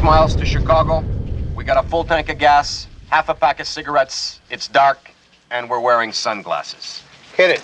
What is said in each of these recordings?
miles to Chicago. We got a full tank of gas, half a pack of cigarettes. It's dark, and we're wearing sunglasses. Hit it.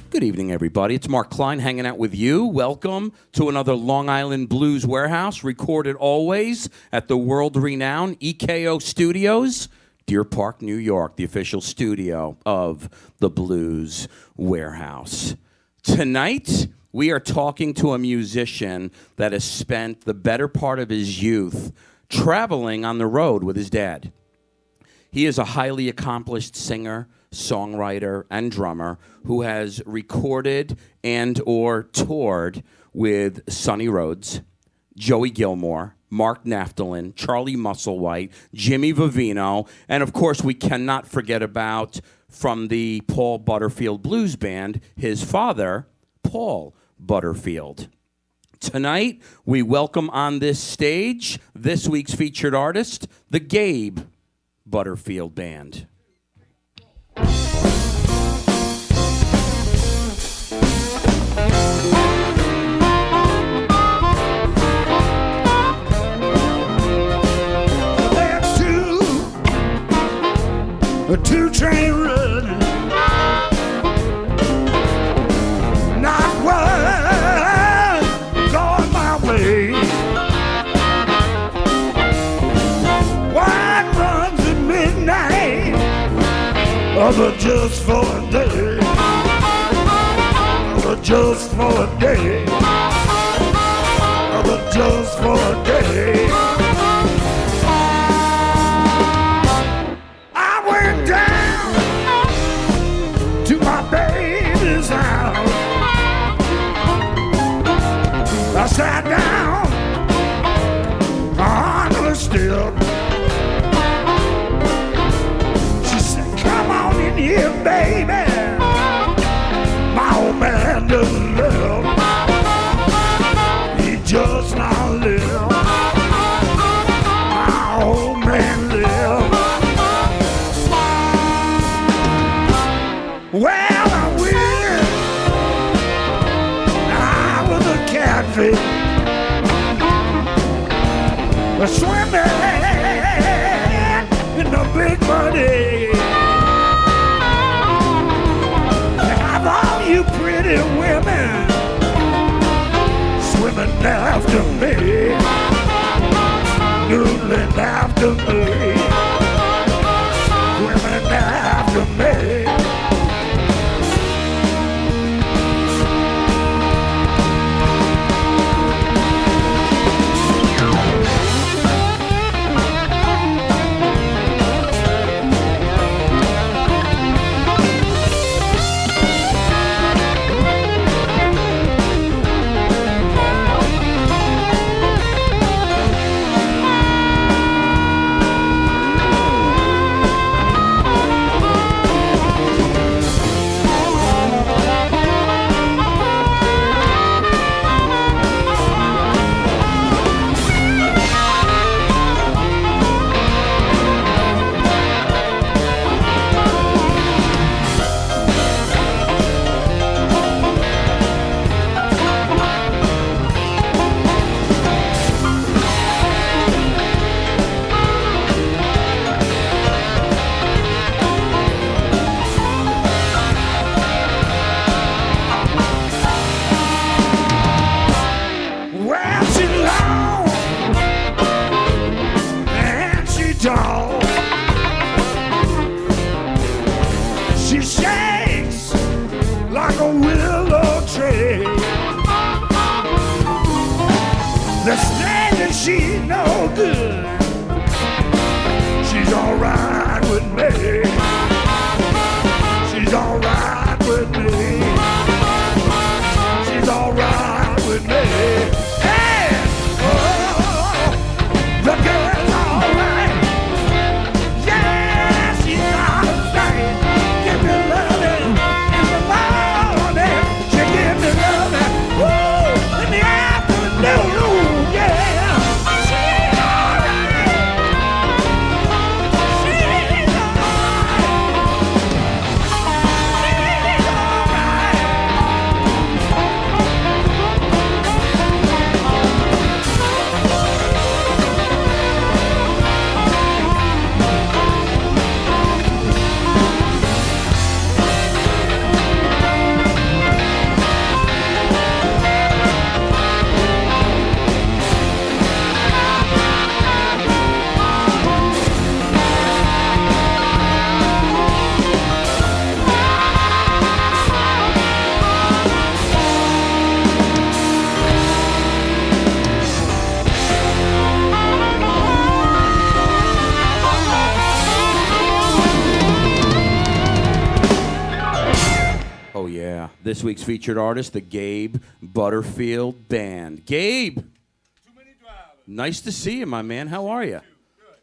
Good evening, everybody. It's Mark Klein hanging out with you. Welcome to another Long Island Blues Warehouse, recorded always at the world-renowned EKO Studios, Deer Park, New York, the official studio of the Blues Warehouse. Tonight, we are talking to a musician that has spent the better part of his youth traveling on the road with his dad. He is a highly accomplished singer, songwriter, and drummer who has recorded and or toured with Sonny Rhodes, Joey Gilmore, Mark Naftalin, Charlie Musselwhite, Jimmy Vivino, and of course we cannot forget about, from the Paul Butterfield Blues Band, his father, Paul Butterfield. Tonight, we welcome on this stage this week's featured artist, the Gabe Butterfield Band. A two-train running, not one going my way. One runs at midnight, other just for a day, other just for a day, other just for a day. I sat down on the step. She said, come on in here, baby. My old man doesn't live. He just not live. My old man live. Well, I was a catfish, swimming in the big muddy. Have all you pretty women swimming after me, noodling after me, swimming after me. Give me love. Yeah, this week's featured artist, the Gabe Butterfield Band. Gabe! Nice to see you, my man. How are you?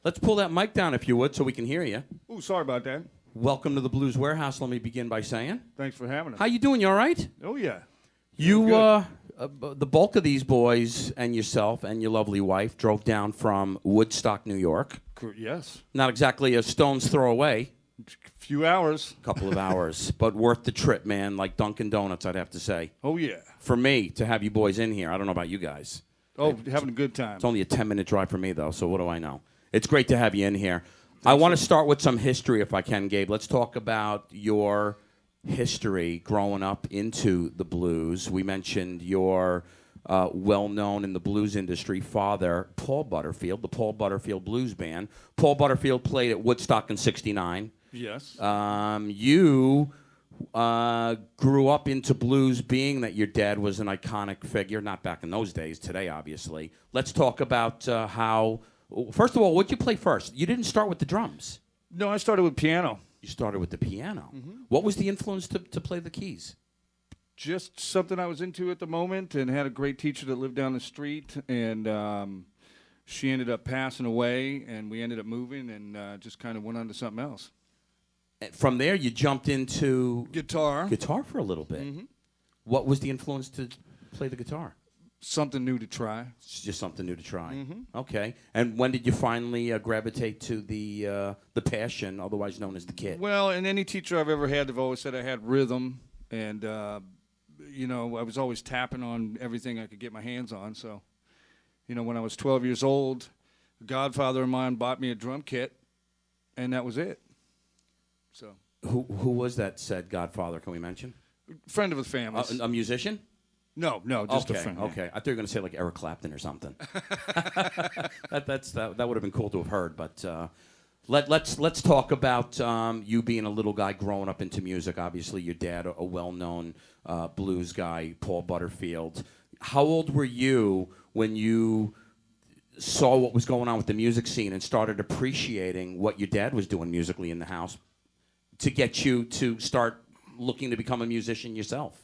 Let's pull that mic down, if you would, so we can hear you. Oh, sorry about that. Welcome to the Blues Warehouse, let me begin by saying. Thanks for having us. How you doing? You all right? Oh, yeah. The bulk of these boys and yourself and your lovely wife drove down from Woodstock, New York. Yes. Not exactly a stone's throw away. Few hours. Couple of hours, but worth the trip, man. Like Dunkin' Donuts, I'd have to say. Oh, yeah. For me, to have you boys in here, I don't know about you guys. Oh, having a good time. It's only a 10-minute drive for me, though, so what do I know? It's great to have you in here. I want to start with some history, if I can, Gabe. Let's talk about your history growing up into the blues. We mentioned your well-known in the blues industry father, Paul Butterfield, the Paul Butterfield Blues Band. Paul Butterfield played at Woodstock in '69. Yes. You grew up into blues, being that your dad was an iconic figure, not back in those days, today, obviously. Let's talk about how... First of all, what'd you play first? You didn't start with the drums. No, I started with piano. You started with the piano. Mm-hmm. What was the influence to play the keys? Just something I was into at the moment, and had a great teacher that lived down the street, and she ended up passing away, and we ended up moving, and just kind of went on to something else. From there, you jumped into... Guitar. Guitar for a little bit. Mm-hmm. What was the influence to play the guitar? Something new to try. It's just something new to try. Mm-hmm. Okay. And when did you finally gravitate to the passion, otherwise known as the kit? Well, and any teacher I've ever had, they've always said I had rhythm, and, you know, I was always tapping on everything I could get my hands on. So, you know, when I was 12 years old, a godfather of mine bought me a drum kit, and that was it. So. Who was that said godfather, can we mention? Friend of the family. A musician? No, just okay, a friend. Okay, I thought you were going to say like Eric Clapton or something. that would have been cool to have heard. But let's talk about you being a little guy growing up into music. Obviously, your dad, a well-known blues guy, Paul Butterfield. How old were you when you saw what was going on with the music scene and started appreciating what your dad was doing musically in the house to get you to start looking to become a musician yourself?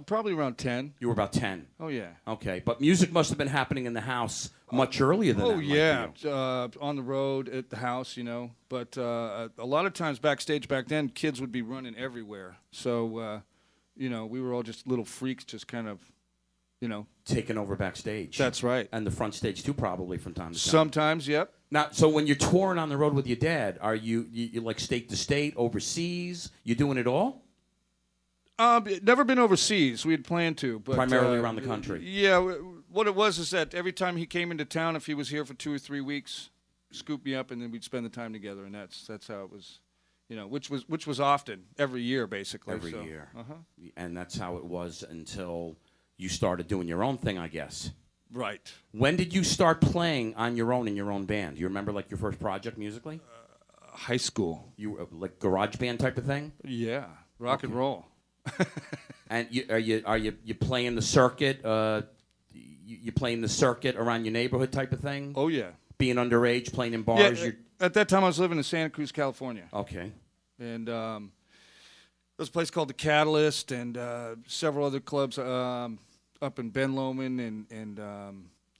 Probably around 10. You were about 10. Oh, yeah. Okay, but music must have been happening in the house much earlier than that. Oh, yeah, on the road, at the house, you know. But a lot of times backstage back then, kids would be running everywhere. So, you know, we were all just little freaks just kind of, you know. Taking over backstage. That's right. And the front stage, too, probably from time to time. Sometimes, yep. Now, so when you're touring on the road with your dad, are you like state to state, overseas? You doing it all? Never been overseas. We had planned to, but primarily around the country. Yeah, what it was is that every time he came into town, if he was here for 2 or 3 weeks, scoop me up, and then we'd spend the time together, and that's how it was, you know, which was often every year basically. Every year. And that's how it was until you started doing your own thing, I guess. Right. When did you start playing on your own in your own band? Do you remember like your first project musically? High school. You were like garage band type of thing? Yeah, rock and roll. And are you playing the circuit? You playing the circuit around your neighborhood type of thing? Oh yeah. Being underage, playing in bars. Yeah, at that time I was living in Santa Cruz, California. Okay. And there's a place called the Catalyst, and several other clubs up in Ben Lomond, and there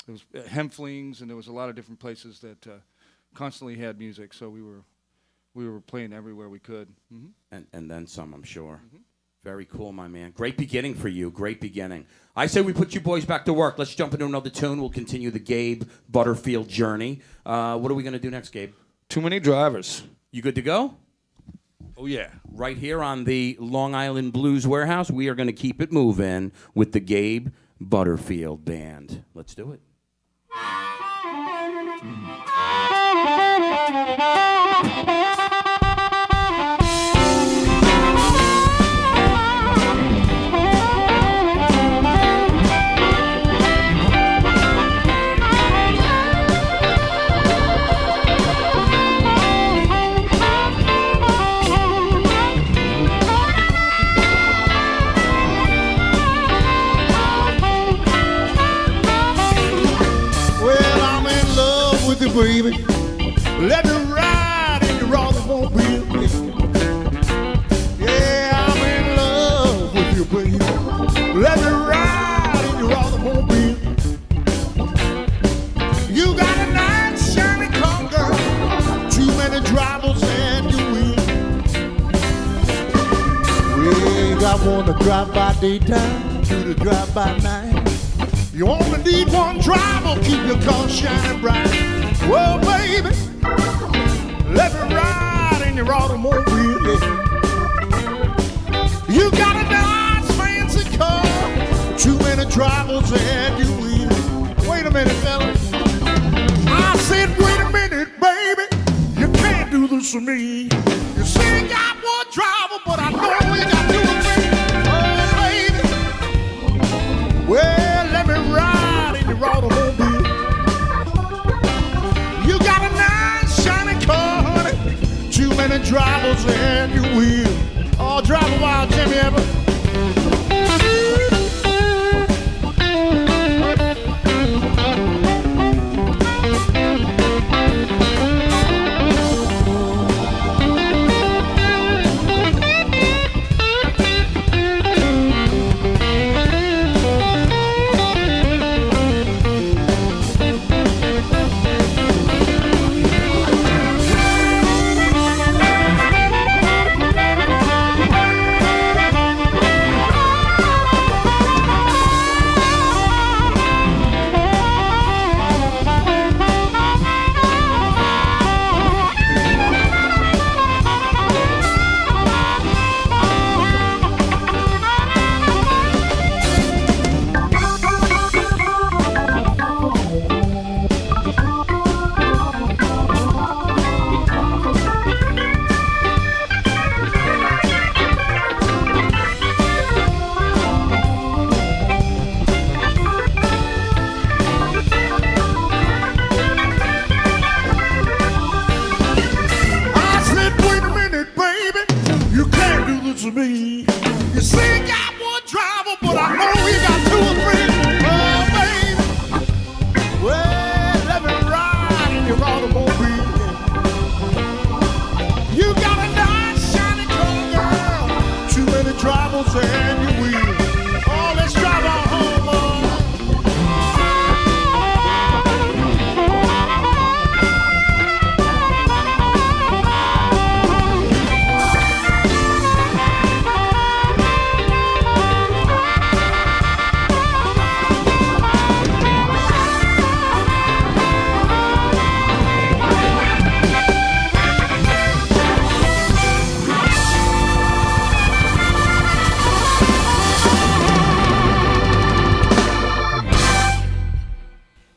was Hemflings, and there was a lot of different places that constantly had music. So we were playing everywhere we could. Mm-hmm. And then some, I'm sure. Mm-hmm. Very cool, my man. Great beginning for you. Great beginning. I say we put you boys back to work. Let's jump into another tune. We'll continue the Gabe Butterfield journey. What are we going to do next, Gabe? Too Many Drivers. You good to go? Oh, yeah. Right here on the Long Island Blues Warehouse, we are going to keep it moving with the Gabe Butterfield Band. Let's do it. Baby, let me ride in your automobile. Yeah, I'm in love with I wanna drive by daytime, do the drive by night. You only need one driver, keep your car shining bright. Whoa, baby, let me ride in your automobile. You got a nice fancy car, too many drivers and you will. Wait a minute, fella. I said, wait a minute, baby, you can't do this to me. You say you got one driver, but I know you got two or three. Oh, baby, well, let me ride in your automobile. You got a nice shiny car, honey, too many drivers and you will. Oh, drive a while, Jimmy Eppard.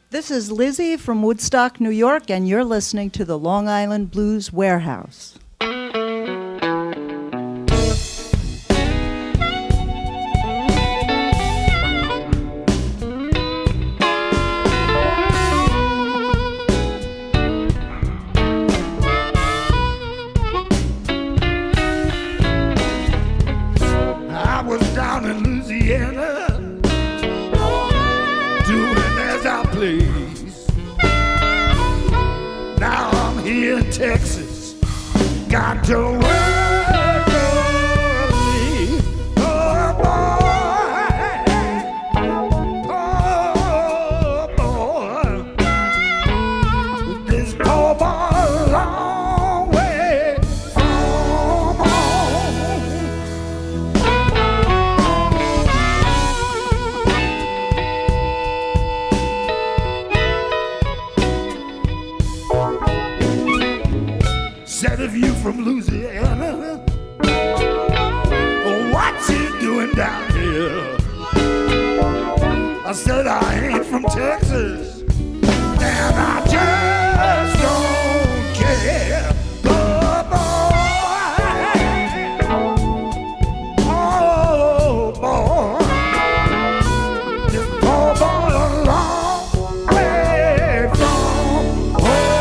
This is Lizzie from Woodstock, New York, and you're listening to the Long Island Blues Warehouse. I was down in Louisiana, doing as I please. Now I'm here in Texas, got to work early. Oh boy, this poor boy a long way from home. Said if you from Louisiana, what you doing down here? I said I ain't from Texas, and I just don't care. Oh boy, this poor boy a long way from home.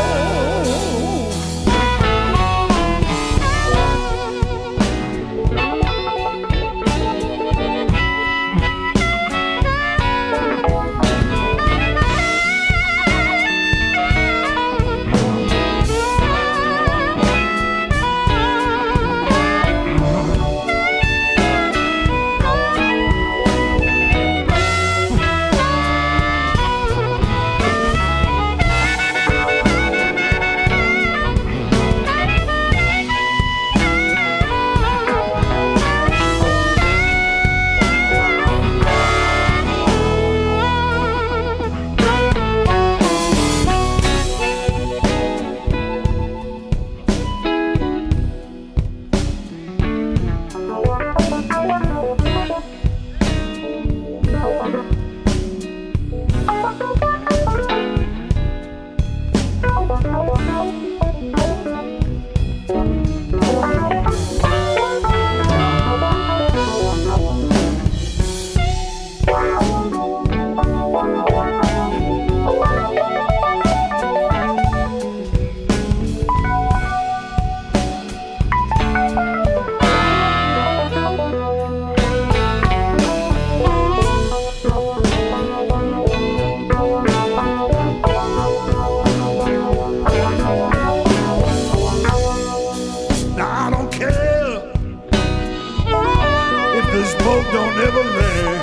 the smoke don't ever land.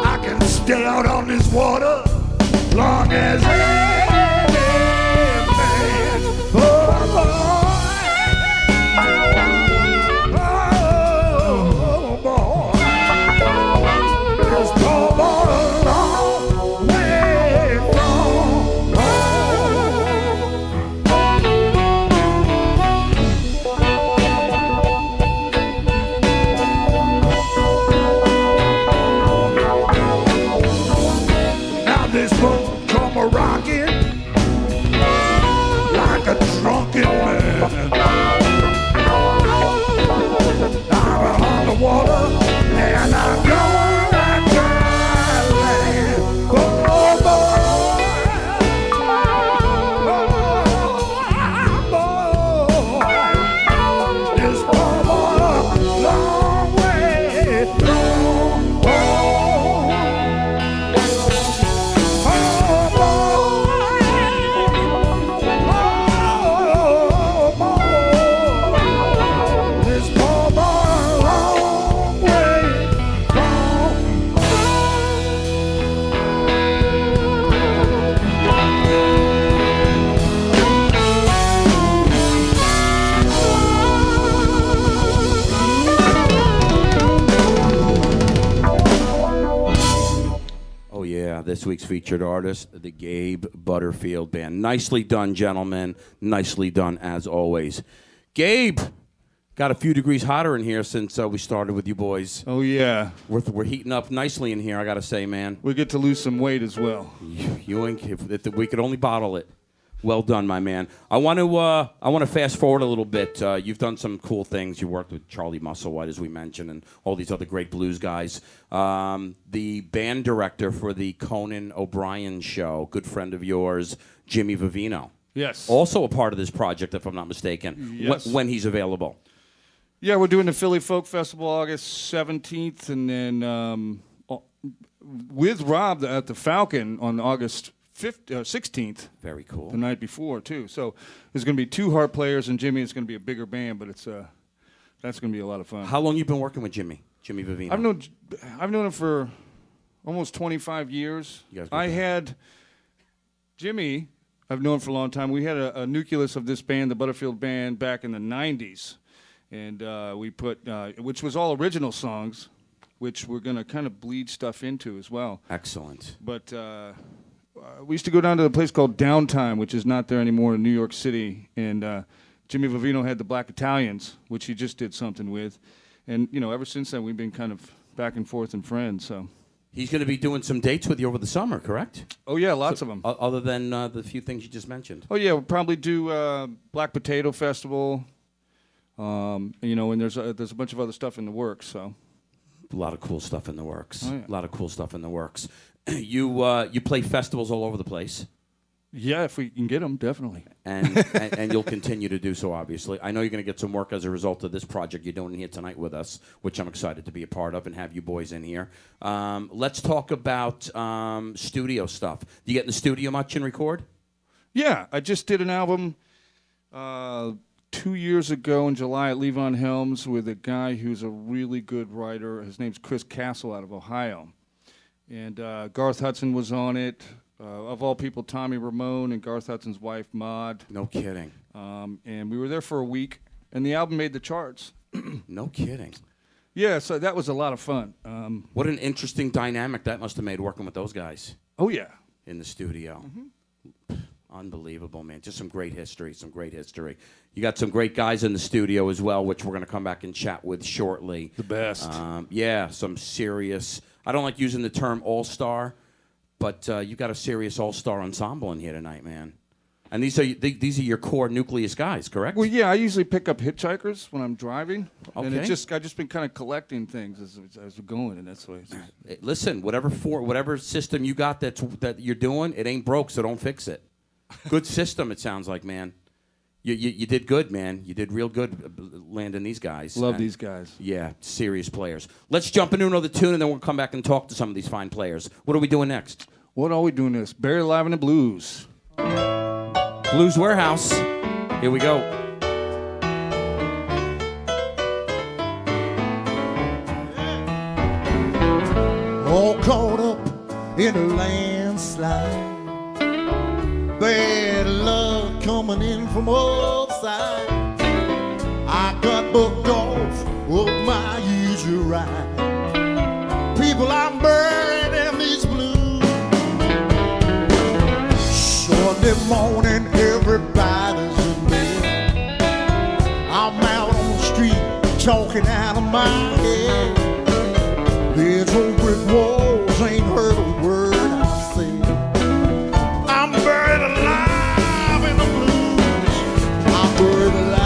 I can stay out on this water long as any man. Oh, boy. This poor boy a long way from now this boat come a rocking like a drunken man. I'm on the water and I'm going back to land. Oh, boy. Oh, boy. This poor boy a long way from home. Oh, yeah, this week's featured artist, the Gabe Butterfield Band. Nicely done, gentlemen. Nicely done, as always. Gabe, got a few degrees hotter in here since we started with you boys. Oh, yeah. We're heating up nicely in here, I got to say, man. We get to lose some weight as well. You ain't, if we could only bottle it. Well done, my man. I want to fast forward a little bit. You've done some cool things. You worked with Charlie Musselwhite, as we mentioned, and all these other great blues guys. The band director for the Conan O'Brien show, good friend of yours, Jimmy Vivino. Yes. Also a part of this project, if I'm not mistaken. Yes. When he's available. Yeah, we're doing the Philly Folk Festival August 17th, and then with Rob at the Falcon on August 16th. Very cool. The night before, too. So there's going to be 2 harp players, and Jimmy is going to be a bigger band, but it's that's going to be a lot of fun. How long you been working with Jimmy Vivino? I've known him for almost 25 years. You guys go I back. had Jimmy, I've known for a long time. We had a nucleus of this band, the Butterfield Band, back in the 90s. And we put, which was all original songs, which we're going to kind of bleed stuff into as well. Excellent. But we used to go down to a place called Downtime, which is not there anymore in New York City. And Jimmy Vivino had the Black Italians, which he just did something with. And, ever since then, we've been kind of back and forth and friends, so. He's going to be doing some dates with you over the summer, correct? Oh, yeah, lots of them. Other than the few things you just mentioned. Oh, yeah, we'll probably do Black Potato Festival, and there's a bunch of other stuff in the works, so. A lot of cool stuff in the works. Oh, yeah. A lot of cool stuff in the works. You play festivals all over the place. Yeah, if we can get them, definitely. And you'll continue to do so, obviously. I know you're going to get some work as a result of this project you're doing here tonight with us, which I'm excited to be a part of and have you boys in here. Let's talk about studio stuff. Do you get in the studio much and record? Yeah, I just did an album 2 years ago in July at Levin Helms with a guy who's a really good writer. His name's Chris Castle out of Ohio. And Garth Hudson was on it. Of all people, Tommy Ramone and Garth Hudson's wife, Maud. No kidding. And we were there for a week, and the album made the charts. No kidding. Yeah, so that was a lot of fun. What an interesting dynamic that must have made working with those guys Oh, yeah. in the studio. Unbelievable, man. Just some great history, You got some great guys in the studio as well, which we're going to come back and chat with shortly. The best. Yeah, some serious, I don't like using the term all-star, but you got a serious all-star ensemble in here tonight, man. And these are your core nucleus guys, correct? Well, yeah, I usually pick up hitchhikers when I'm driving. Okay. And I've just been kind of collecting things as we're going, and that's why. Listen, whatever system you got that you're doing, it ain't broke, so don't fix it. Good system, it sounds like, man. You did good, man. You did real good landing these guys. Love these guys. Yeah, serious players. Let's jump into another tune, and then we'll come back and talk to some of these fine players. What are we doing next? What are we doing this? Barry Levin and Blues. Blues Warehouse. Here we go. in a landslide. Bad luck coming in from all sides. I got booked off of my usual ride. People, I'm buried in these blues. Sunday morning, everybody's in bed. I'm out on the street, talking out of my head. There's old brick walls, ain't heard a word I said. I'm buried alive in the blues. I'm buried alive.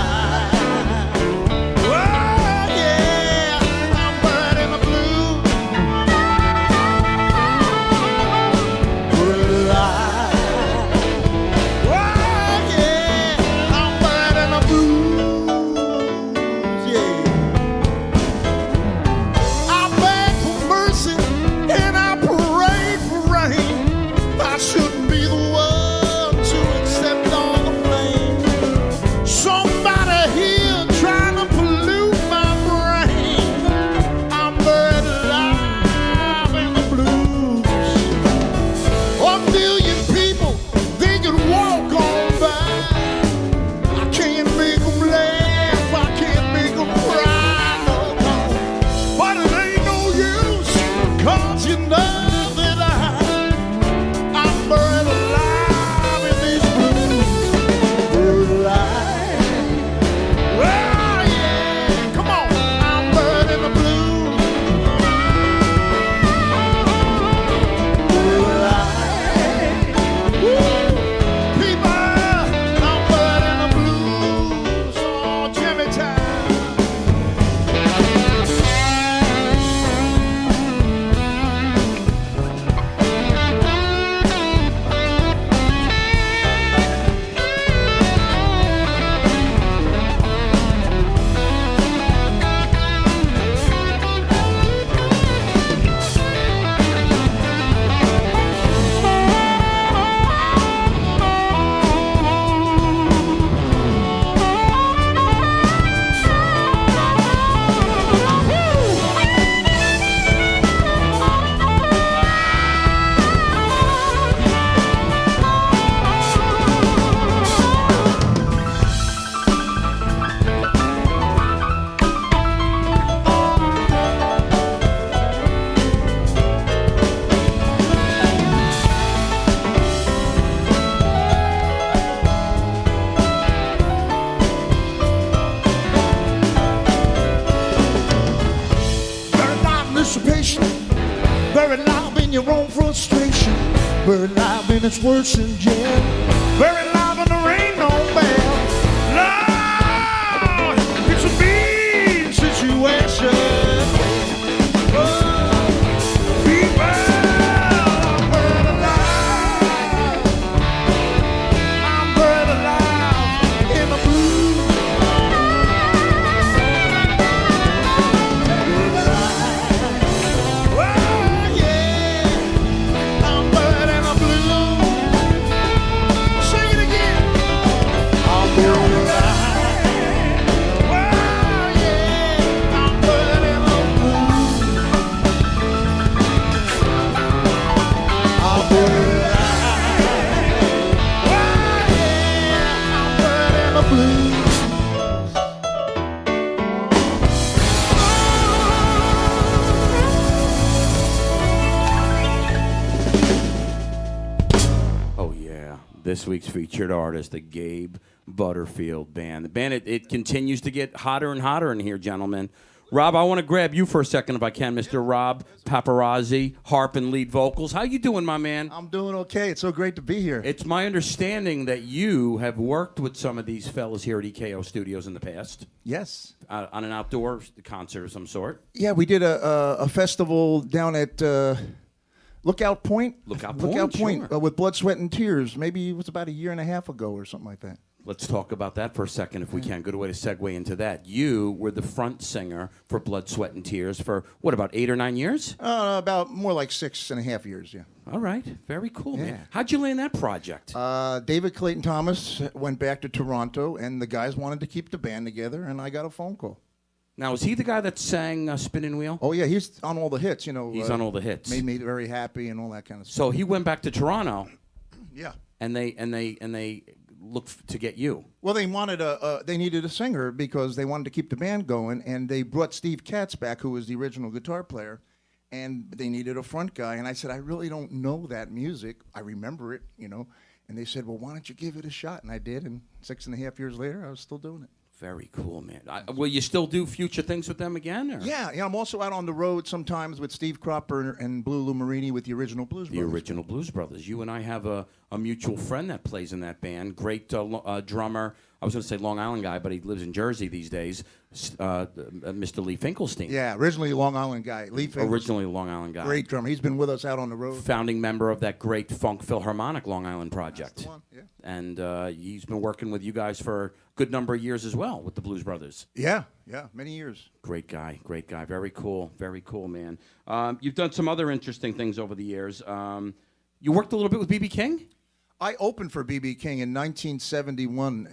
Buried alive and it's worse than jail. Buried alive and there ain't no bail. Lord, it's a mean situation. People, I'm buried alive. I'm buried alive in the blues. Oh, yeah. I'm buried in the blues. Sing it again. I'm buried alive. Oh, yeah. I'm buried in the blues. I'm buried alive. Oh, yeah. I'm buried in the blues. Oh, yeah. This week's featured artist, the Gabe Butterfield Band. The band, it continues to get hotter and hotter in here, gentlemen. Rob, I want to grab you for a second if I can, Mr. Rob Paparozzi, harp and lead vocals. How you doing, my man? I'm doing okay. It's so great to be here. It's my understanding that you have worked with some of these fellas here at EKO Studios in the past Yes. on an outdoor concert of some sort. Yeah, we did a festival down at Lookout Point. Lookout Lookout Point, Point sure. with Blood, Sweat, and Tears. Maybe it was about a year and a half ago or something like that. Let's talk about that for a second if we can. Good way to segue into that. You were the front singer for Blood, Sweat, and Tears for, what, about 8 or 9 years? About more like 6.5 years, yeah. All right. Very cool, Yeah. man. How'd you land that project? David Clayton Thomas went back to Toronto, and the guys wanted to keep the band together, and I got a phone call. Now, is he the guy that sang Spinning Wheel? Oh yeah, he's on all the hits. You know, He's on all the hits. Made Me Very Happy and all that kind of stuff. So he went back to Toronto, Yeah. and they looked to get you. Well, they wanted they needed a singer because they wanted to keep the band going, and they brought Steve Katz back, who was the original guitar player, and they needed a front guy. And I said, I really don't know that music. I remember it, you know. And they said, well, why don't you give it a shot? And I did, and 6.5 years later, I was still doing it. Very cool, man. Will you still do future things with them again? Or? Yeah, I'm also out on the road sometimes with Steve Cropper and Blue Lou Marini with the original Blues The Brothers. original Blues Brothers. You and I have a mutual friend that plays in that band. Great drummer. I was going to say Long Island guy, but he lives in Jersey these days. Mr. Lee Finkelstein. Yeah, originally a Long Island guy. Originally a Long Island guy. Great drummer. He's been with us out on the road. Founding member of that great Funk Philharmonic Long Island project. That's the one, yeah. And he's been working with you guys for a good number of years as well with the Blues Brothers. Yeah, many years. Great guy. Very cool, man. You've done some other interesting things over the years. You worked a little bit with B.B. King? I opened for B.B. King in 1971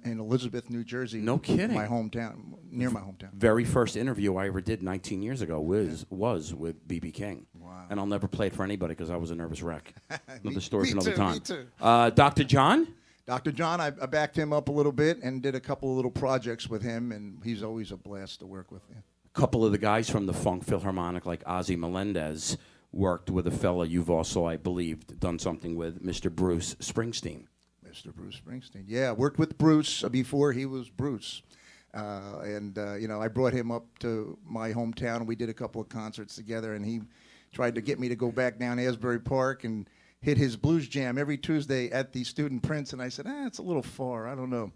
in Elizabeth, New Jersey. No kidding. My hometown, near my hometown. Very first interview I ever did 19 years ago was with B.B. King. Wow. And I'll never play it for anybody because I was a nervous wreck. Another story me for another too, time. me too. Dr. John? Dr. John, I backed him up a little bit and did a couple of little projects with him, and he's always a blast to work with. Yeah. A couple of the guys from the Funk Philharmonic, like Ozzy Melendez, worked with a fella you've also, I believe, done something with, Mr. Bruce Springsteen. Mr. Bruce Springsteen. Yeah, worked with Bruce before he was Bruce. You know, I brought him up to my hometown. We did a couple of concerts together, and he tried to get me to go back down to Asbury Park and hit his blues jam every Tuesday at the Student Prince. And I said, it's a little far. I don't know.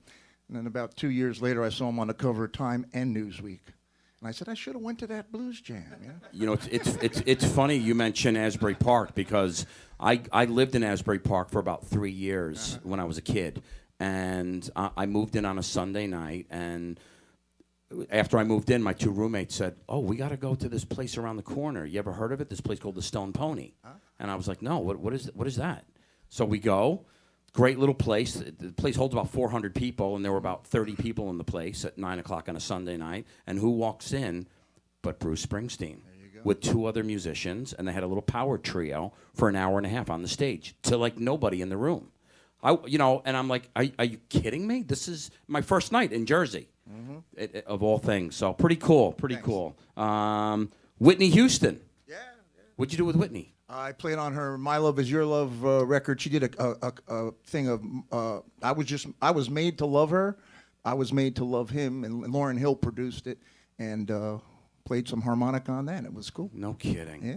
And then about 2 years later, I saw him on the cover of Time and Newsweek. And I said, I should have went to that blues jam. Yeah? You know, it's funny you mention Asbury Park because I lived in Asbury Park for about 3 years when I was a kid. And I moved in on a Sunday night, and after I moved in, my two roommates said, oh, we got to go to this place around the corner. You ever heard of it? This place called the Stone Pony. And I was like, no, what is that? So we go. Great little place. The place holds about 400 people, and there were about 30 people in the place at 9 o'clock on a Sunday night. And who walks in but Bruce Springsteen with two other musicians, and they had a little power trio for an hour and a half on the stage to, like, nobody in the room. And I'm like, are you kidding me? This is my first night in Jersey, of all things. So pretty cool, cool. Whitney Houston. Yeah. What'd you do with Whitney? I played on her "My Love Is Your Love" record. She did a thing of I was made to love her, I was made to love him, and Lauryn Hill produced it and played some harmonica on that. It was cool. No kidding. Yeah.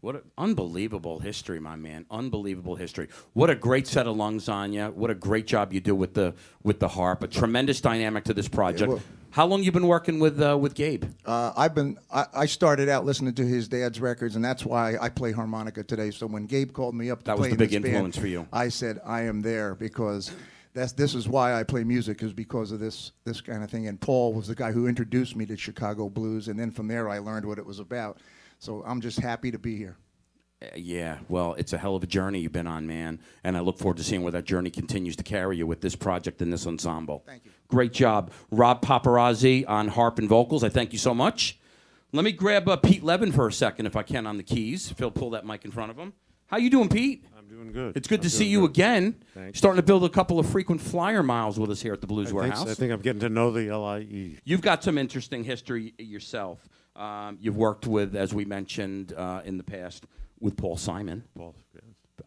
What an unbelievable history, my man. Unbelievable history. What a great set of lungs on you. What a great job you do with the harp. A tremendous dynamic to this project. Yeah, well, how long you been working with Gabe? I started out listening to his dad's records, and that's why I play harmonica today. So when Gabe called me up to That play was the in big this influence band, for you. I said I am there because this is why I play music, is because of this kind of thing. And Paul was the guy who introduced me to Chicago blues, and then from there I learned what it was about. So I'm just happy to be here. Yeah, well, it's a hell of a journey you've been on, man. And I look forward to seeing where that journey continues to carry you with this project and this ensemble. Thank you. Great job. Rob Paparozzi on harp and vocals. I thank you so much. Let me grab Pete Levin for a second, if I can, on the keys. Phil, pull that mic in front of him. How you doing, Pete? I'm doing good. It's good to see you again. Thanks. Starting to build a couple of frequent flyer miles with us here at the Blues Warehouse. I think I'm getting to know the LIE. You've got some interesting history yourself. You've worked with, as we mentioned in the past, with Paul Simon. Paul, yeah.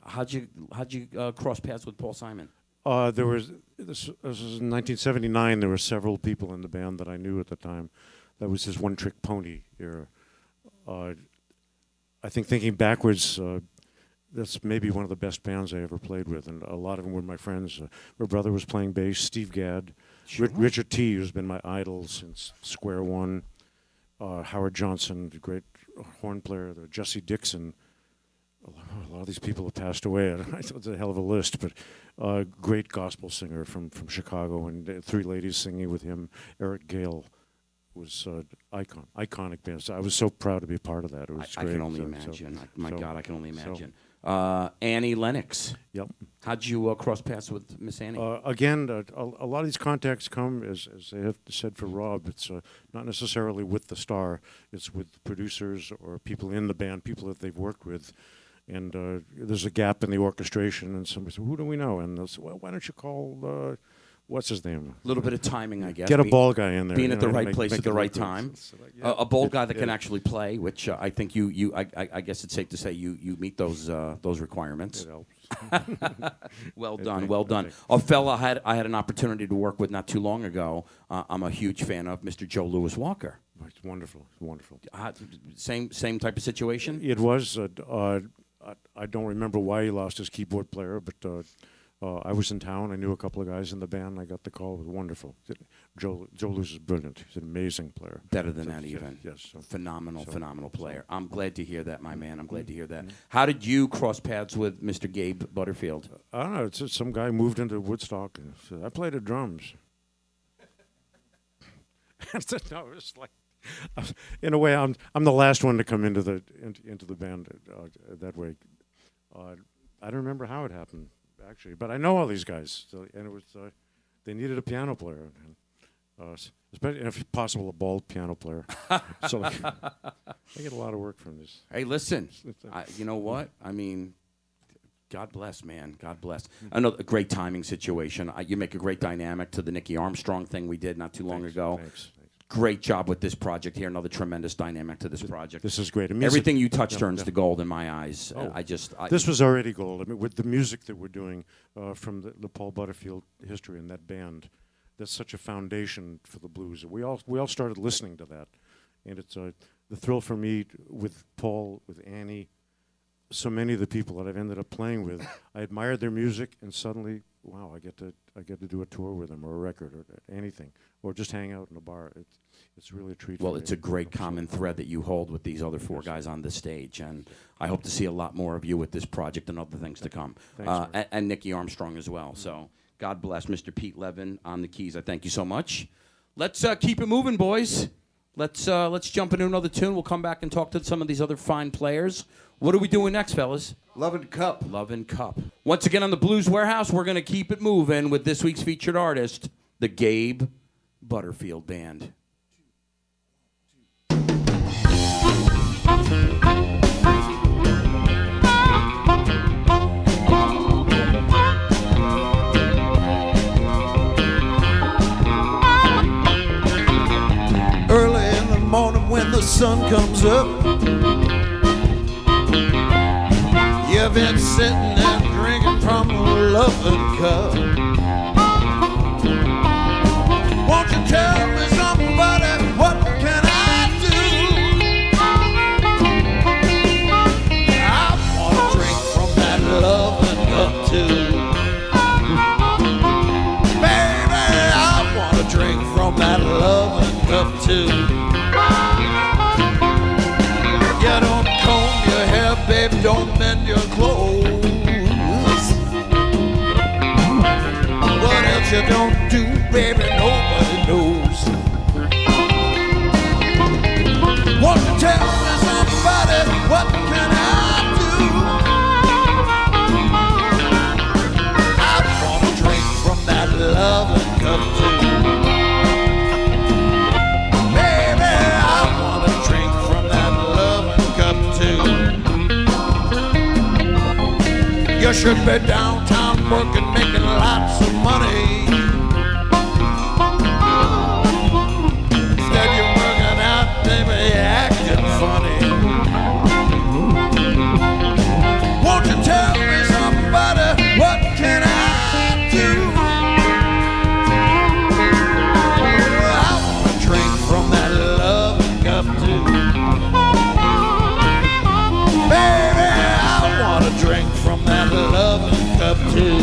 How'd you cross paths with Paul Simon? This was in 1979. There were several people in the band that I knew at the time. That was his one-trick pony era. I think thinking backwards, that's maybe one of the best bands I ever played with, and a lot of them were my friends. My brother was playing bass, Steve Gadd, Sure. Richard T., who's been my idol since Square One, Howard Johnson, the great horn player, Jesse Dixon. A lot of these people have passed away. It's a hell of a list, but great gospel singer from Chicago, and three ladies singing with him. Eric Gale was iconic band. So I was so proud to be a part of that. It was I great. can only imagine. My God, I can only imagine. Annie Lennox. Yep. How'd you cross paths with Miss Annie? Again, a lot of these contacts come, as they have said for Rob, it's not necessarily with the star. It's with producers or people in the band, people that they've worked with. And there's a gap in the orchestration, and somebody said, who do we know? And they'll say, well, why don't you call, what's his name? A little bit of timing, I guess. Get a ball guy in there. Being at the right make place at it the right look good. time. So, yeah. A ball guy that can actually play, which I think I guess it's safe to say you meet those requirements. It helps. Well I done, think- well I done. think. A fella I had an opportunity to work with not too long ago. I'm a huge fan of Mr. Joe Louis Walker. It's wonderful. It's wonderful. Same type of situation. It was. I don't remember why he lost his keyboard player, but I was in town. I knew a couple of guys in the band. I got the call. It was wonderful. Joe Louis is brilliant. He's an amazing player. Better than that, even. Yes. So. Phenomenal player. I'm glad to hear that, my man. I'm glad to hear that. How did you cross paths with Mr. Gabe Butterfield? I don't know. It's just some guy moved into Woodstock and said, I play the drums. No, it's like, in a way, I'm the last one to come into the band that way. I don't remember how it happened actually, but I know all these guys, so, and it was they needed a piano player, especially if possible a bald piano player. So I get a lot of work from this. Hey, listen, you know what? I mean, God bless, man. God bless. Another great timing situation. You make a great dynamic to the Nicky Armstrong thing we did not too long ago. Thanks. Great job with this project here. Another tremendous dynamic to this project. This is great. Everything you touch turns to gold in my eyes. Oh. This was already gold. I mean, with the music that we're doing from the Paul Butterfield history in that band, that's such a foundation for the blues. We all started listening to that, and it's the thrill for me with Paul, with Annie, so many of the people that I've ended up playing with. I admired their music, and suddenly, wow, I get to do a tour with them, or a record, or anything, or just hang out in a bar. It's really a treat. Well, for it's me. a great common thread that you hold with these other four guys on this stage, and I hope to see a lot more of you with this project and other things to come. Thanks, and Nicky Armstrong as well. So God bless Mr. Pete Levin on the keys. I thank you so much. Let's keep it moving, boys. Let's jump into another tune. We'll come back and talk to some of these other fine players. What are we doing next, fellas? Lovin' Cup. Lovin' Cup. Once again on the Blues Warehouse, we're going to keep it moving with this week's featured artist, the Gabe Butterfield Band. Early in the morning when the sun comes up, you've been sitting and drinking from a loving cup. Won't you tell me somebody, what can I do? I want to drink from that loving cup too. Baby, I want to drink from that loving cup too. You don't comb your hair, baby, don't mend your clothes. What else you don't do, baby, nobody knows. Won't you tell me somebody, what can I do? I wanna drink from that loving cup too. Baby, I wanna drink from that loving cup too. You should be downtown working, making lots of money. Instead you're working out, baby, acting funny. Won't you tell me somebody, what can I do? I wanna drink from that loving cup too. Baby, I wanna drink from that loving cup too.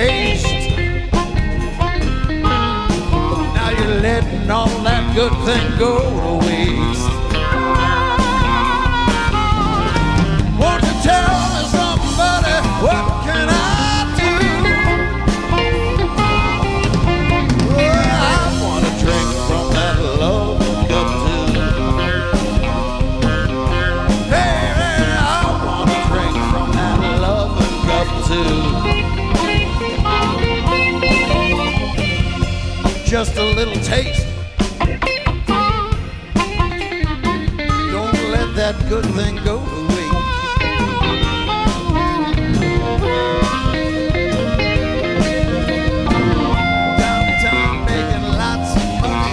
taste. Now you're letting all that good thing go to waste. Won't you tell me somebody, what can I do? Well, I want to drink from that love cup too. Baby, I want to drink from that love cup too. Just a little taste. Don't let that good thing go to waste. Downtown making lots of money.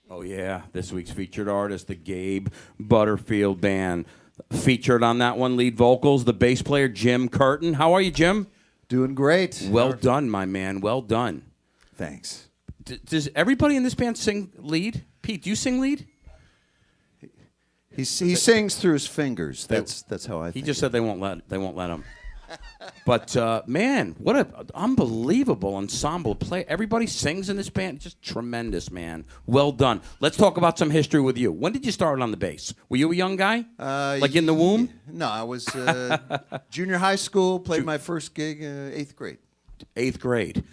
Oh, yeah. This week's featured artist, the Gabe Butterfield Band. Featured on that one, lead vocals, the bass player, Jim Curtin. How are you, Jim? Doing great. Well done, my man. Well done. Thanks. Does everybody in this band sing lead? Pete, do you sing lead? He sings through his fingers. That's how I think. He just said they won't let him. But man, what an unbelievable ensemble play! Everybody sings in this band. Just tremendous, man. Well done. Let's talk about some history with you. When did you start on the bass? Were you a young guy? Like in the womb? No, I was junior high school. Played my first gig 8th grade. 8th grade.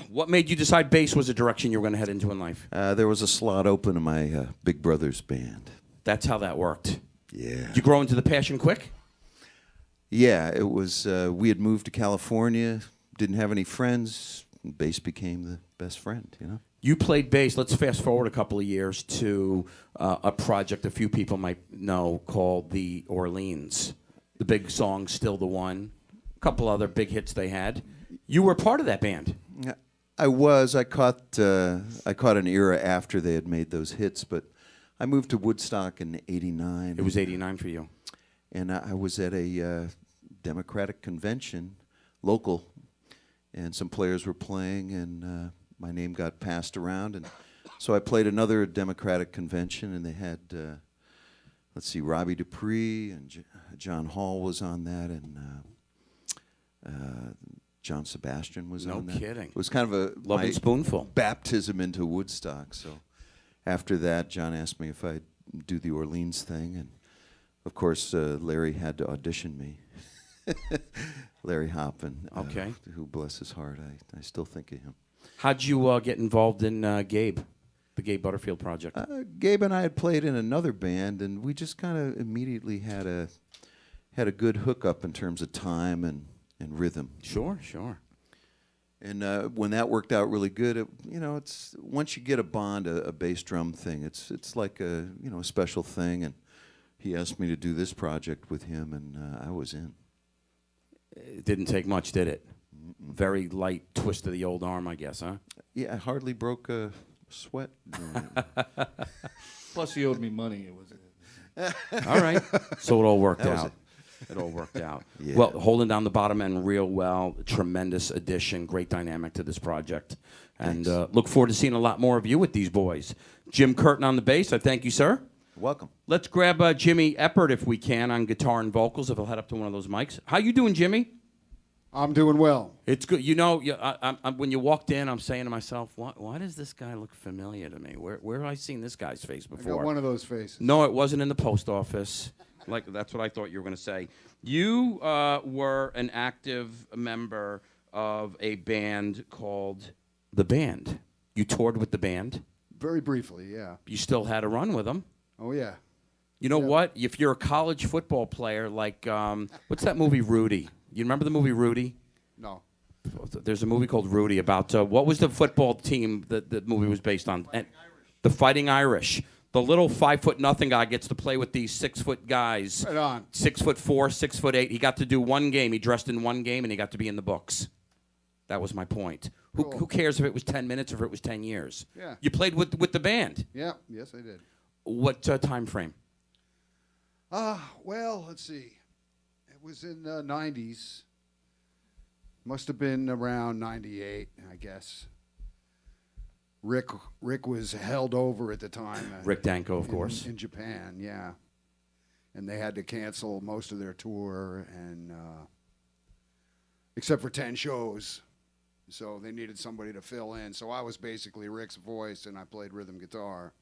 What made you decide bass was a direction you were going to head into in life? There was a slot open in my big brother's band. That's how that worked. Yeah. Did you grow into the passion quick? Yeah, it was. We had moved to California. Didn't have any friends. Bass became the best friend. You know. You played bass. Let's fast forward a couple of years to a project a few people might know called The Orleans. The big song, Still the One. A couple other big hits they had. You were part of that band. I was. I caught an era after they had made those hits, but I moved to Woodstock in '89. It was '89 for you. And I was at a Democratic convention, local, and some players were playing, and my name got passed around, and so I played another Democratic convention, and they had, let's see, Robbie Dupree and John Hall was on that, and John Sebastian was on that. No kidding. It was kind of a Lovin' Spoonful. baptism into Woodstock. So after that, John asked me if I'd do the Orleans thing, and of course, Larry had to audition me. Larry Hoppin, Okay. Who, bless his heart, I still think of him. How'd you get involved in Gabe, the Gabe Butterfield project? Gabe and I had played in another band, and we just kind of immediately had a good hookup in terms of time and rhythm. Sure. And when that worked out really good, it's once you get a bond, a bass drum thing, it's like a special thing. And he asked me to do this project with him, and I was in. It didn't take much, did it? Very light twist of the old arm, I guess, huh? Yeah, I hardly broke a sweat doing it. Plus, he owed me money. It was. All right. So it all worked That was out. It all worked out. Yeah. Well, holding down the bottom end real well. Tremendous addition. Great dynamic to this project. And look forward to seeing a lot more of you with these boys. Jim Curtin on the bass. I thank you, sir. Welcome. Let's grab Jimmy Eppard, if we can, on guitar and vocals, if he'll head up to one of those mics. How you doing, Jimmy? I'm doing well. It's good. You know, when you walked in, I'm saying to myself, why does this guy look familiar to me? Where have I seen this guy's face I before? got one of those faces. No, it wasn't in the post office. Like, that's what I thought you were going to say. You were an active member of a band called The Band. You toured with the band. Very briefly, yeah. You still had a run with them. Oh, yeah. You know what? If you're a college football player, like, what's that movie, Rudy? You remember the movie Rudy? No. There's a movie called Rudy about, what was the football team that the movie was based on? The Fighting Irish. The little 5'0" guy gets to play with these 6-foot guys. Right on. 6'4", 6'8". He got to do one game. He dressed in one game, and he got to be in the books. That was my point. Cool. Who cares if it was 10 minutes or if it was 10 years? Yeah. You played with the band. Yeah, yes, I did. What time frame? Well, let's see. It was in the 90s. Must have been around 98, I guess. Rick was held over at the time. Rick Danko, of course. In Japan, yeah. And they had to cancel most of their tour, and except for 10 shows. So they needed somebody to fill in. So I was basically Rick's voice, and I played rhythm guitar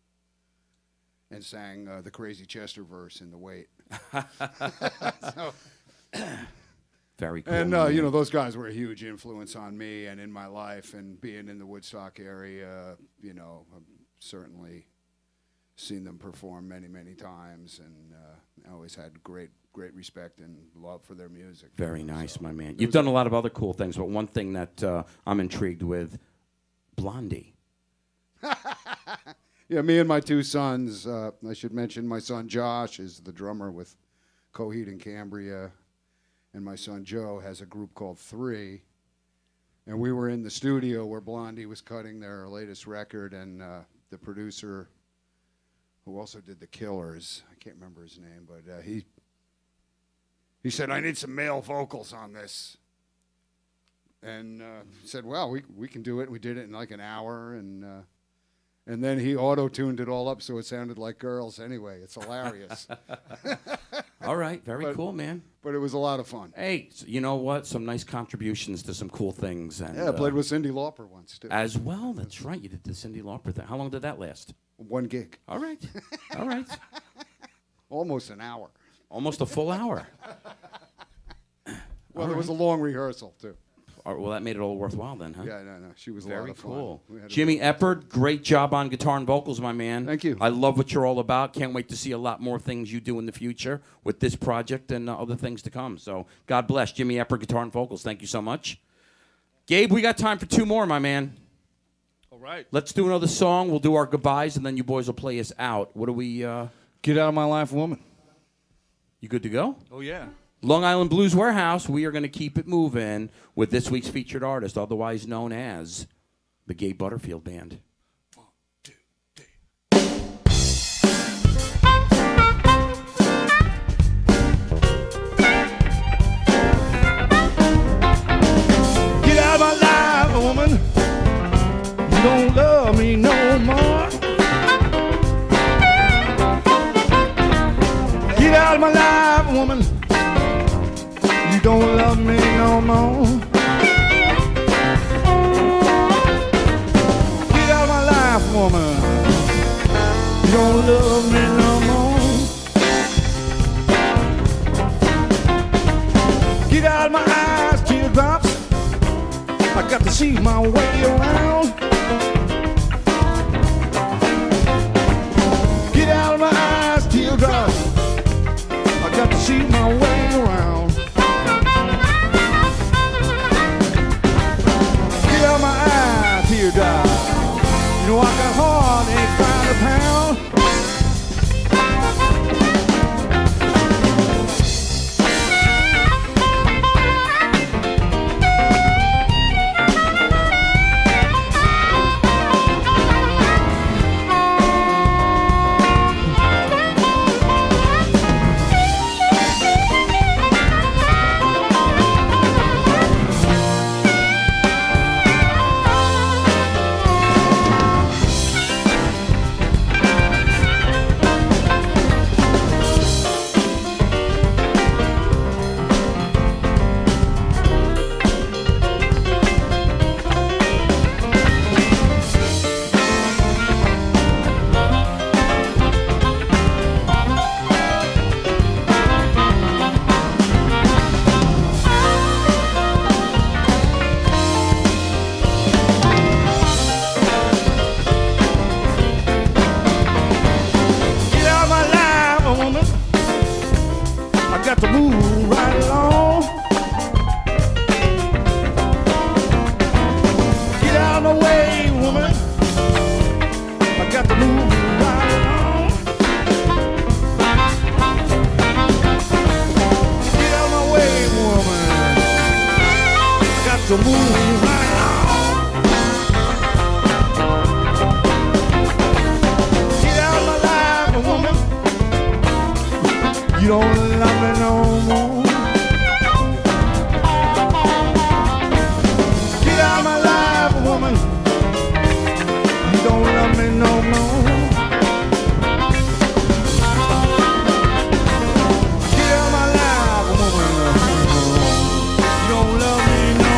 and sang the Crazy Chester verse in the Wait. So, very cool. and, those guys were a huge influence on me and in my life. And being in the Woodstock area, I've certainly seen them perform many, many times. And I always had great respect and love for their music. Very nice, my man. You've done a lot of other cool things, but one thing that I'm intrigued with, Blondie. Yeah, me and my two sons. I should mention my son Josh is the drummer with Coheed and Cambria, and my son Joe has a group called Three. And we were in the studio where Blondie was cutting their latest record, and the producer, who also did The Killers, I can't remember his name, but he said, "I need some male vocals on this." And said, "Well, we can do it." We did it in like an hour, and then he auto-tuned it all up so it sounded like girls anyway. It's hilarious. All right, very cool, man. But it was a lot of fun. Hey, so you know what? Some nice contributions to some cool things. And, Yeah, I played with Cyndi Lauper once, too. As well, that's right. You did the Cyndi Lauper thing. How long did that last? 1 gig. All right, all right. Almost an hour. Almost a full hour. Well, there was a long rehearsal, too. Well, that made it all worthwhile then, huh? Yeah, no. She was a lot Very of fun. cool. We had a Jimmy good- Eppard, great job on guitar and vocals, my man. Thank you. I love what you're all about. Can't wait to see a lot more things you do in the future with this project and other things to come. So God bless. Jimmy Eppard, guitar and vocals. Thank you so much. Gabe, we got time for 2 more, my man. All right. Let's do another song. We'll do our goodbyes, and then you boys will play us out. What do we... Get Out of My Life, Woman. You good to go? Oh, yeah. Long Island Blues Warehouse, we are going to keep it moving with this week's featured artist, otherwise known as the Gabe Butterfield Band. 1, 2, 3. Get out of my life, woman. You don't love me no more. Get out of my life, woman. You don't love me no more. Get out of my life, woman. You don't love me no more. Get out of my eyes, teardrops. I got to see my way around. Get out of my eyes, teardrops. I got to see my way around. Get out of my eyes, teardrop. You know I got heartache by the pound. So move right don't love me no more. Get out of my life, woman. You don't love me no more. Get out of my life, woman. You don't love me no more.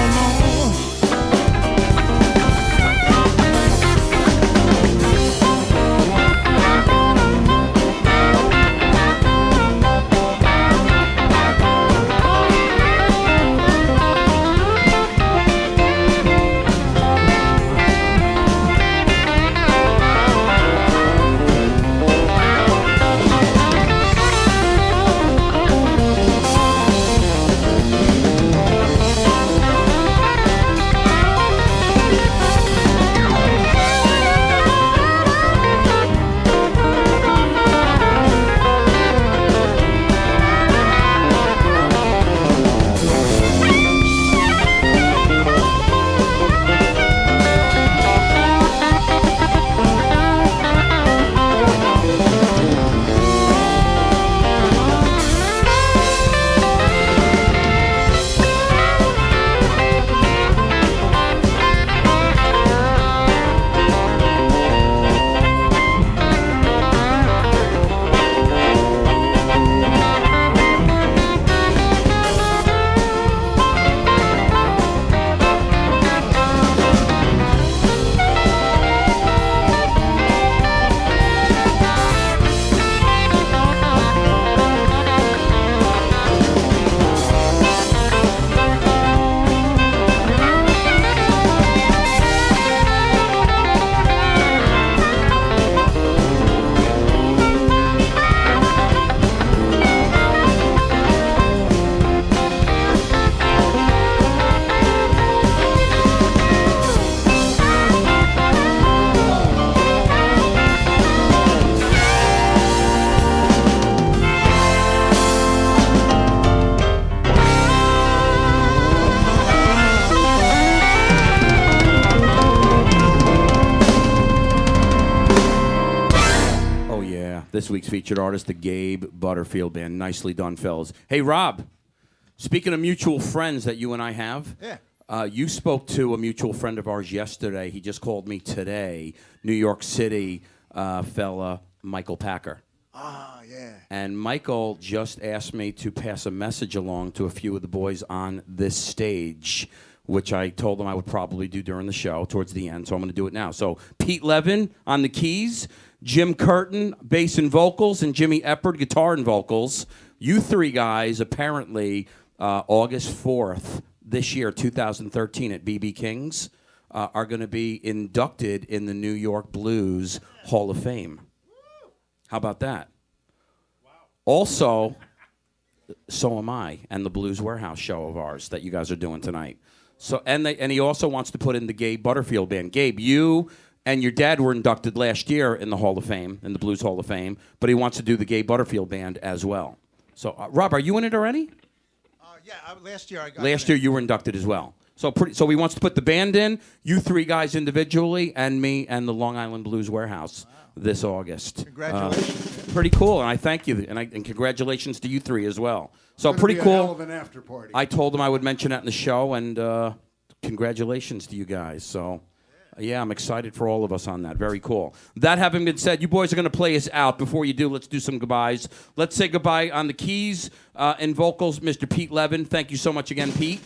This week's featured artist, the Gabe Butterfield Band. Nicely done, fellas. Hey, Rob, speaking of mutual friends that you and I have, you spoke to a mutual friend of ours yesterday. He just called me today, New York City fella, Michael Packer. Ah, yeah. And Michael just asked me to pass a message along to a few of the boys on this stage, which I told them I would probably do during the show towards the end, so I'm going to do it now. So Pete Levin on the keys, Jim Curtin, bass and vocals, and Jimmy Eppard, guitar and vocals. You three guys, apparently, August 4th this year, 2013, at BB King's, are going to be inducted in the New York Blues Hall of Fame. How about that? Wow. Also, so am I, and the Blues Warehouse show of ours that you guys are doing tonight. So, and he also wants to put in the Gabe Butterfield Band. Gabe, you and your dad were inducted last year in the Hall of Fame, in the Blues Hall of Fame, but he wants to do the Gabe Butterfield Band as well. So, Rob, are you in it already? Yeah, last year I got Last year you were inducted as well. So he wants to put the band in, you three guys individually, and me and the Long Island Blues Warehouse this August. Congratulations. Pretty cool, and I thank you, and congratulations to you three as well. So It's gonna pretty be a cool. hell of an after party. I told them I would mention that in the show, and congratulations to you guys. So, yeah, I'm excited for all of us on that. Very cool. That having been said, you boys are going to play us out. Before you do, let's do some goodbyes. Let's say goodbye on the keys and vocals, Mr. Pete Levin. Thank you so much again, Pete.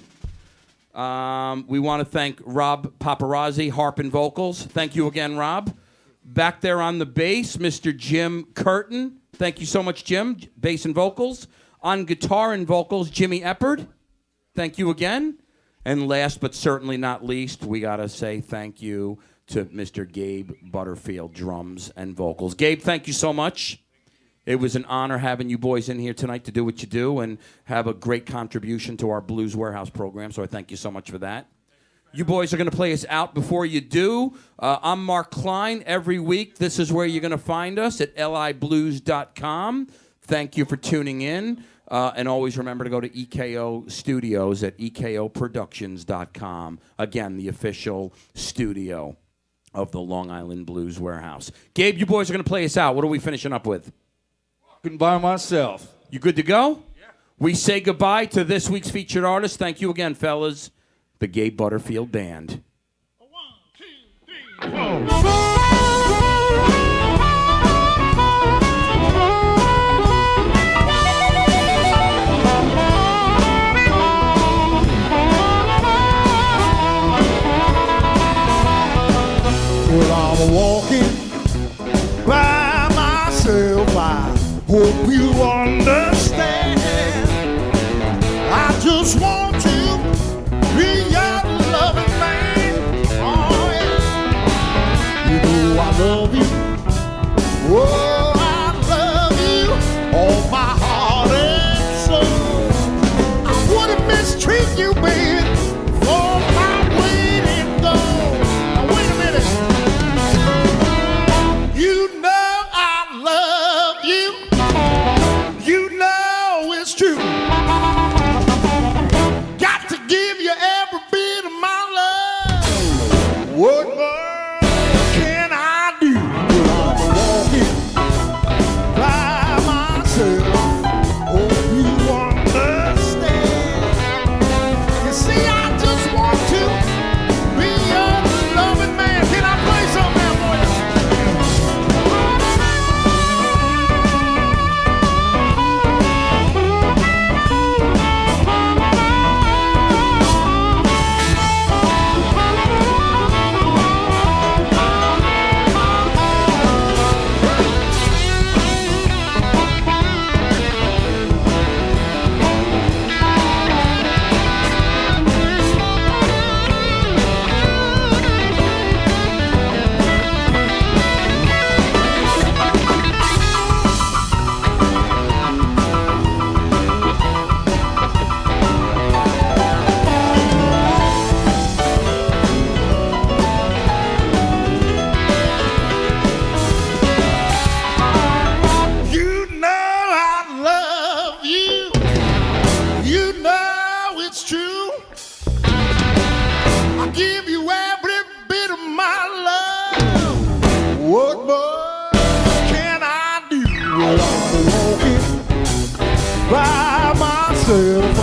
We want to thank Rob Paparozzi, harp and vocals. Thank you again, Rob. Back there on the bass, Mr. Jim Curtin. Thank you so much, Jim. Bass and vocals. On guitar and vocals, Jimmy Eppard. Thank you again. And last but certainly not least, we got to say thank you to Mr. Gabe Butterfield, drums and vocals. Gabe, thank you so much. It was an honor having you boys in here tonight to do what you do and have a great contribution to our Blues Warehouse program, so I thank you so much for that. You boys are going to play us out. Before you do, I'm Mark Klein. Every week, this is where you're going to find us at liblues.com. Thank you for tuning in. And always remember to go to EKO Studios at ekoproductions.com. Again, the official studio of the Long Island Blues Warehouse. Gabe, you boys are going to play us out. What are we finishing up with? Walking by myself. You good to go? Yeah. We say goodbye to this week's featured artist. Thank you again, fellas. The Gabe Butterfield Band. 1, 2, 3, 4. Well, I'm walking by myself. I hope you understand. I just want to be your loving man. Oh, yeah. You know I love you. Oh, I love you. All my heart and soul. I wouldn't mistreat you, baby, for my waiting gold. Now, wait a minute. You know I love you. You know it's true. Got to give you every bit of my love. What more can I do? Well, I'm walking by myself. Hope you understand. You see, I just want to be your loving man. Can I play something now for you? You know I love you. You know it's true. I give you every bit of my love. What more can I do? Well, I'm walking by myself. I